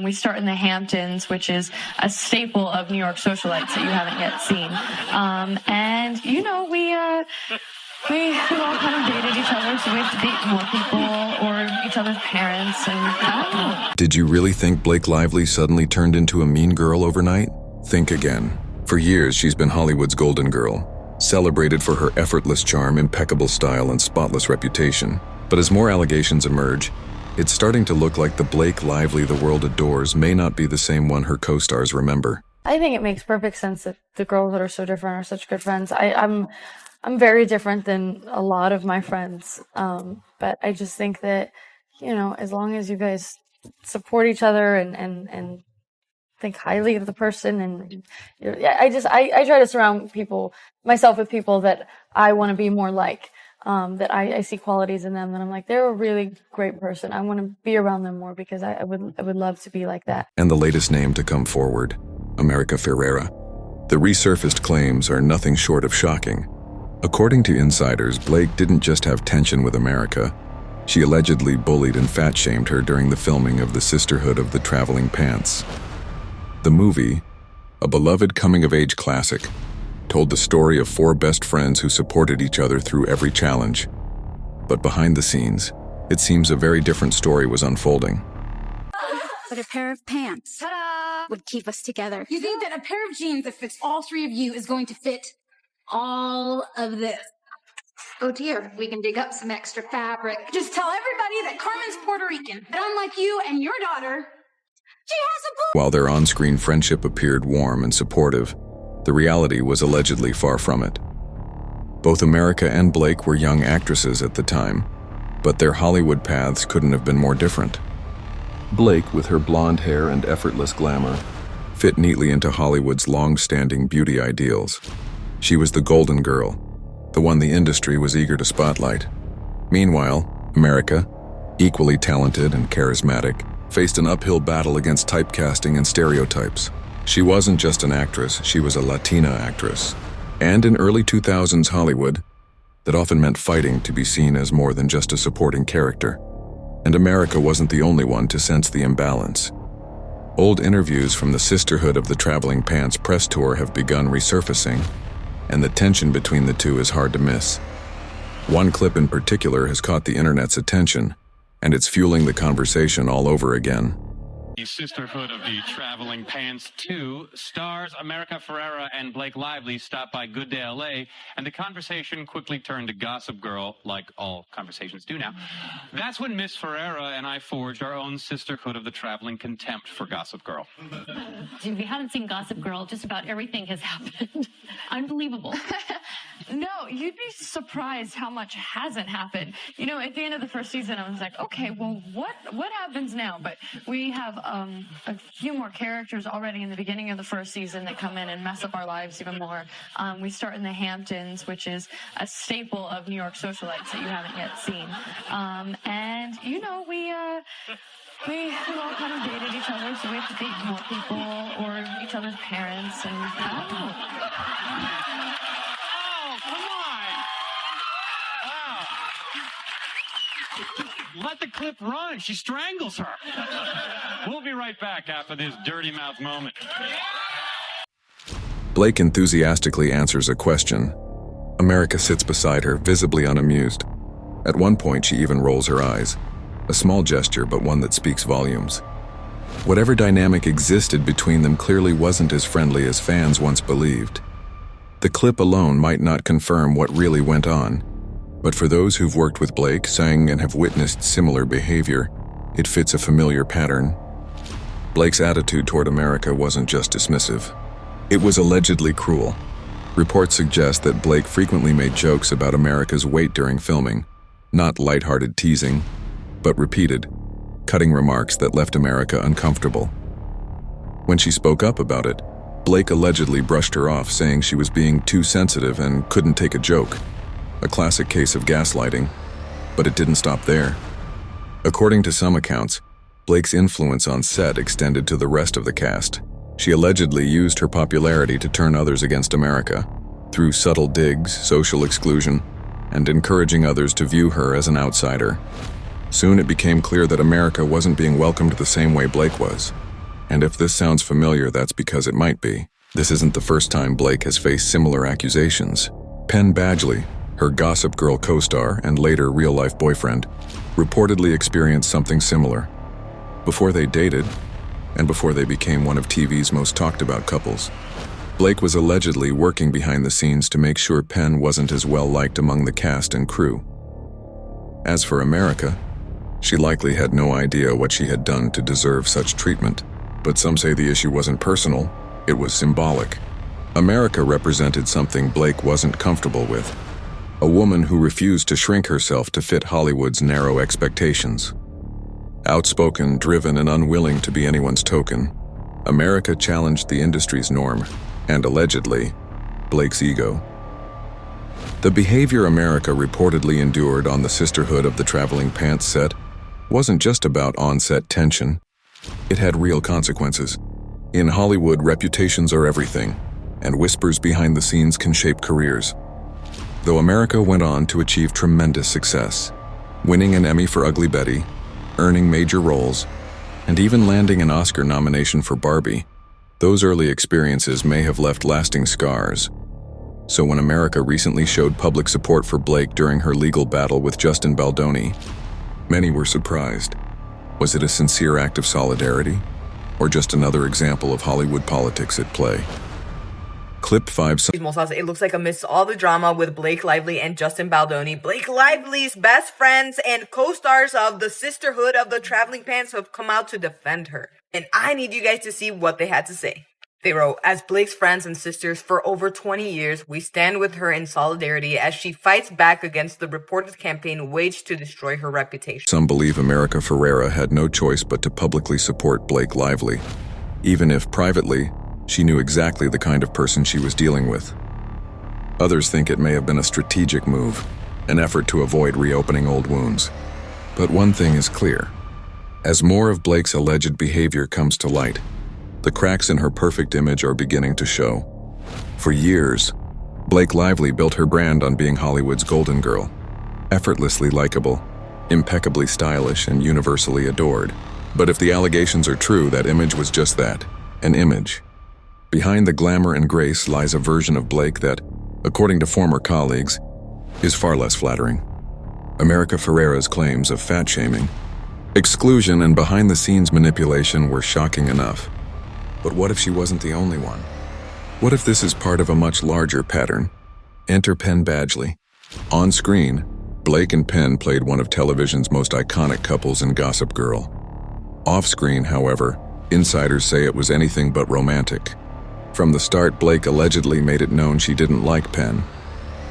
We start in the Hamptons, which is a staple of New York socialites that you haven't yet seen. And, you know, we all kind of dated each other, so we have to date more people or each other's parents, and I don't know. Did you really think Blake Lively suddenly turned into a mean girl overnight? Think again. For years, she's been Hollywood's golden girl, celebrated for her effortless charm, impeccable style, and spotless reputation. But as more allegations emerge, it's starting to look like the Blake Lively the world adores may not be the same one her co-stars remember. I think it makes perfect sense that the girls that are so different are such good friends. I'm very different than a lot of my friends, but I just think that, you know, as long as you guys support each other and think highly of the person, and I try to surround myself with people that I want to be more like. That I see qualities in them, and I'm like, they're a really great person. I want to be around them more because I would love to be like that. And the latest name to come forward, America Ferrera. The resurfaced claims are nothing short of shocking. According to insiders, Blake didn't just have tension with America. She allegedly bullied and fat-shamed her during the filming of the Sisterhood of the Traveling Pants. The movie, a beloved coming-of-age classic, told the story of four best friends who supported each other through every challenge. But behind the scenes, it seems a very different story was unfolding. But a pair of pants would keep us together. You think that a pair of jeans that fits all three of you is going to fit all of this? Oh dear, we can dig up some extra fabric. Just tell everybody that Carmen's Puerto Rican. And unlike you and your daughter, she has a boo. While their on-screen friendship appeared warm and supportive, the reality was allegedly far from it. Both America and Blake were young actresses at the time, but their Hollywood paths couldn't have been more different. Blake, with her blonde hair and effortless glamour, fit neatly into Hollywood's long-standing beauty ideals. She was the golden girl, the one the industry was eager to spotlight. Meanwhile, America, equally talented and charismatic, faced an uphill battle against typecasting and stereotypes. She wasn't just an actress, she was a Latina actress. And in early 2000s Hollywood, that often meant fighting to be seen as more than just a supporting character. And America wasn't the only one to sense the imbalance. Old interviews from the Sisterhood of the Traveling Pants press tour have begun resurfacing, and the tension between the two is hard to miss. One clip in particular has caught the internet's attention, and it's fueling the conversation all over again. The Sisterhood of the Traveling Pants 2 stars America Ferrera and Blake Lively stop by Good Day LA, and the conversation quickly turned to Gossip Girl, like all conversations do now. That's when Miss Ferrera and I forged our own Sisterhood of the Traveling contempt for Gossip Girl. If you haven't seen Gossip Girl, just about everything has happened. Unbelievable. No, you'd be surprised how much hasn't happened. You know, at the end of the first season, I was like, okay, well, what happens now? But we have a few more characters already in the beginning of the first season that come in and mess up our lives even more. We start in the Hamptons, which is a staple of New York socialites that you haven't yet seen. And, you know, we all kind of dated each other, so we have to date more people or each other's parents, and I don't know. Let the clip run. She strangles her. We'll be right back after this dirty mouth moment. Blake enthusiastically answers a question. America sits beside her, visibly unamused. At one point, she even rolls her eyes. A small gesture, but one that speaks volumes. Whatever dynamic existed between them clearly wasn't as friendly as fans once believed. The clip alone might not confirm what really went on, but for those who've worked with Blake, sang, and have witnessed similar behavior, it fits a familiar pattern. Blake's attitude toward America wasn't just dismissive. It was allegedly cruel. Reports suggest that Blake frequently made jokes about America's weight during filming, not lighthearted teasing, but repeated, cutting remarks that left America uncomfortable. When she spoke up about it, Blake allegedly brushed her off, saying she was being too sensitive and couldn't take a joke. A classic case of gaslighting, but it didn't stop there. According to some accounts, Blake's influence on set extended to the rest of the cast. She allegedly used her popularity to turn others against America, through subtle digs, social exclusion, and encouraging others to view her as an outsider. Soon it became clear that America wasn't being welcomed the same way Blake was. And if this sounds familiar, that's because it might be. This isn't the first time Blake has faced similar accusations. Penn Badgley, her Gossip Girl co-star and later real-life boyfriend, reportedly experienced something similar. Before they dated, and before they became one of TV's most talked-about couples, Blake was allegedly working behind the scenes to make sure Penn wasn't as well-liked among the cast and crew. As for America, she likely had no idea what she had done to deserve such treatment. But some say the issue wasn't personal, it was symbolic. America represented something Blake wasn't comfortable with. A woman who refused to shrink herself to fit Hollywood's narrow expectations. Outspoken, driven, and unwilling to be anyone's token, America challenged the industry's norm, and allegedly, Blake's ego. The behavior America reportedly endured on the Sisterhood of the Traveling Pants set wasn't just about on-set tension. It had real consequences. In Hollywood, reputations are everything, and whispers behind the scenes can shape careers. Though America went on to achieve tremendous success, winning an Emmy for Ugly Betty, earning major roles, and even landing an Oscar nomination for Barbie, those early experiences may have left lasting scars. So when America recently showed public support for Blake during her legal battle with Justin Baldoni, many were surprised. Was it a sincere act of solidarity, or just another example of Hollywood politics at play? Clip 5. It looks like amidst all the drama with Blake Lively and Justin Baldoni, Blake Lively's best friends and co-stars of the Sisterhood of the Traveling Pants have come out to defend her. And I need you guys to see what they had to say. They wrote, "As Blake's friends and sisters for over 20 years, we stand with her in solidarity as she fights back against the reported campaign waged to destroy her reputation." Some believe America Ferrera had no choice but to publicly support Blake Lively, even if privately, she knew exactly the kind of person she was dealing with. Others think it may have been a strategic move, an effort to avoid reopening old wounds. But one thing is clear. As more of Blake's alleged behavior comes to light, the cracks in her perfect image are beginning to show. For years, Blake Lively built her brand on being Hollywood's golden girl, effortlessly likable, impeccably stylish, and universally adored. But if the allegations are true, that image was just that, an image. Behind the glamour and grace lies a version of Blake that, according to former colleagues, is far less flattering. America Ferrera's claims of fat-shaming, exclusion, and behind-the-scenes manipulation were shocking enough. But what if she wasn't the only one? What if this is part of a much larger pattern? Enter Penn Badgley. On screen, Blake and Penn played one of television's most iconic couples in Gossip Girl. Off-screen, however, insiders say it was anything but romantic. From the start, Blake allegedly made it known she didn't like Penn.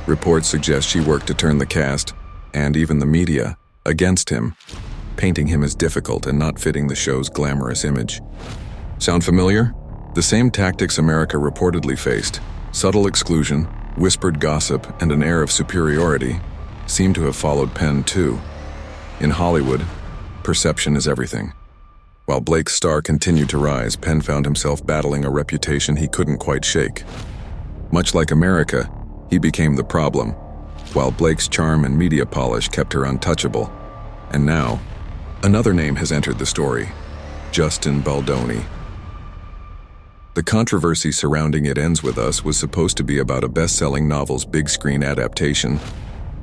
Reports suggest she worked to turn the cast, and even the media, against him, painting him as difficult and not fitting the show's glamorous image. Sound familiar? The same tactics America reportedly faced, subtle exclusion, whispered gossip, and an air of superiority, seem to have followed Penn too. In Hollywood, perception is everything. While Blake's star continued to rise, Penn found himself battling a reputation he couldn't quite shake. Much like America, he became the problem, while Blake's charm and media polish kept her untouchable. And now, another name has entered the story: Justin Baldoni. The controversy surrounding It Ends With Us was supposed to be about a best-selling novel's big-screen adaptation,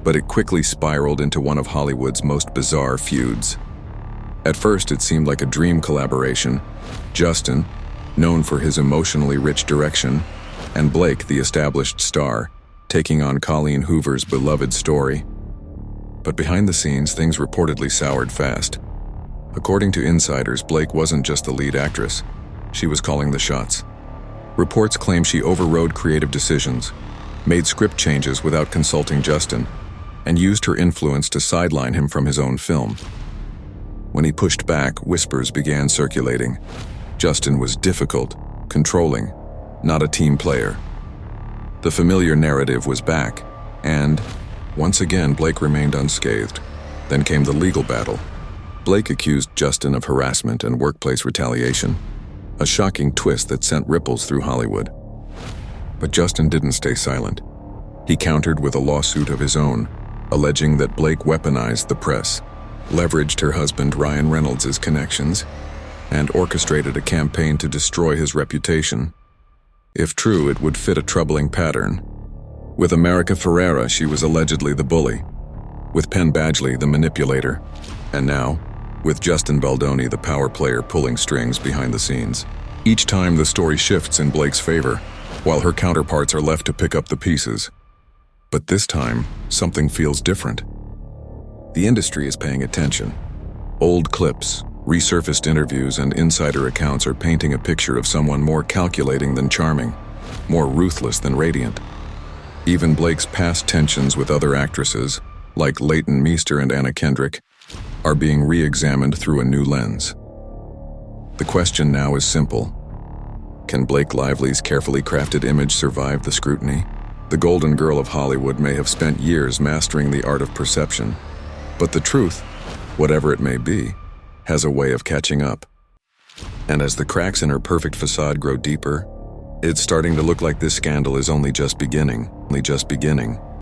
but it quickly spiraled into one of Hollywood's most bizarre feuds. At first, it seemed like a dream collaboration. Justin, known for his emotionally rich direction, and Blake, the established star, taking on Colleen Hoover's beloved story. But behind the scenes, things reportedly soured fast. According to insiders, Blake wasn't just the lead actress. She was calling the shots. Reports claim she overrode creative decisions, made script changes without consulting Justin, and used her influence to sideline him from his own film. When he pushed back, whispers began circulating. Justin was difficult, controlling, not a team player. The familiar narrative was back, and, once again, Blake remained unscathed. Then came the legal battle. Blake accused Justin of harassment and workplace retaliation, a shocking twist that sent ripples through Hollywood. But Justin didn't stay silent. He countered with a lawsuit of his own, alleging that Blake weaponized the press, leveraged her husband Ryan Reynolds' connections, and orchestrated a campaign to destroy his reputation. If true, it would fit a troubling pattern. With America Ferrera, she was allegedly the bully. With Penn Badgley, the manipulator. And now, with Justin Baldoni, the power player pulling strings behind the scenes. Each time the story shifts in Blake's favor, while her counterparts are left to pick up the pieces. But this time, something feels different. The industry is paying attention. Old clips, resurfaced interviews, and insider accounts are painting a picture of someone more calculating than charming, more ruthless than radiant. Even Blake's past tensions with other actresses, like Leighton Meester and Anna Kendrick, are being re-examined through a new lens. The question now is simple. Can Blake Lively's carefully crafted image survive the scrutiny? The Golden Girl of Hollywood may have spent years mastering the art of perception, but the truth, whatever it may be, has a way of catching up. And as the cracks in her perfect facade grow deeper, it's starting to look like this scandal is only just beginning.